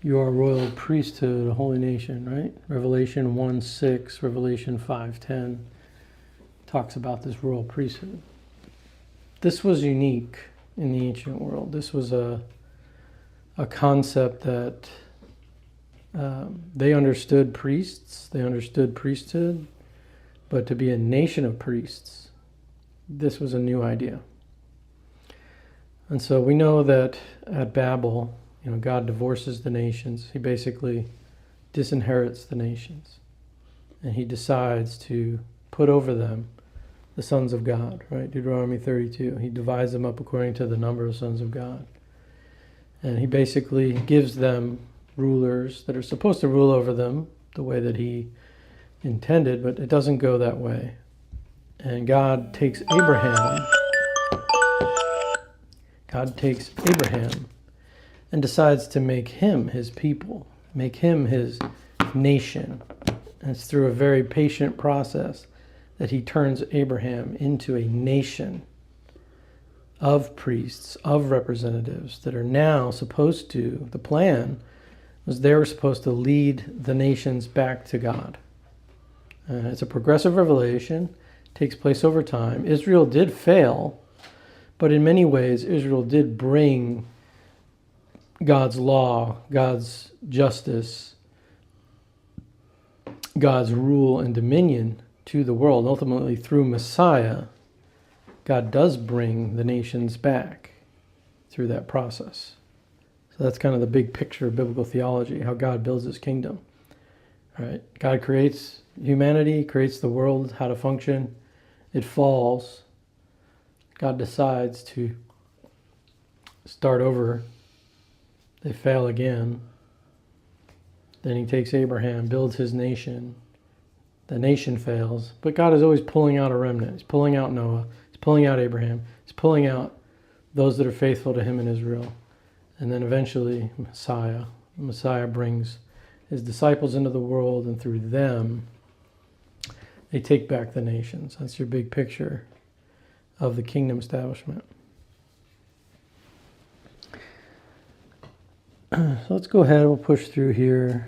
You are a royal priesthood, a holy nation, right? Revelation 1:6, Revelation 5:10 talks about this royal priesthood. This was unique in the ancient world. This was a concept that they understood priests, they understood priesthood, but to be a nation of priests, this was a new idea. And so we know that at Babel, God divorces the nations. He basically disinherits the nations. And he decides to put over them the sons of God, right? Deuteronomy 32. He divides them up according to the number of sons of God. And he basically gives them rulers that are supposed to rule over them the way that he intended, but it doesn't go that way. And God takes Abraham and decides to make him his people, make him his nation. And it's through a very patient process that he turns Abraham into a nation of priests, of representatives that are now supposed to, the plan was they were supposed to lead the nations back to God. It's a progressive revelation, takes place over time. Israel did fail, but in many ways Israel did bring God's law, God's justice, God's rule and dominion to the world. Ultimately, through Messiah, God does bring the nations back through that process. So that's kind of the big picture of biblical theology, how God builds his kingdom. All right? God creates humanity, creates the world, how to function. It falls. God decides to start over. They fail again. Then he takes Abraham, builds his nation. The nation fails, but God is always pulling out a remnant. He's pulling out Noah. He's pulling out Abraham. He's pulling out those that are faithful to him in Israel. And then eventually Messiah brings his disciples into the world, and through them, they take back the nations. That's your big picture of the kingdom establishment. So let's go ahead, we'll push through here.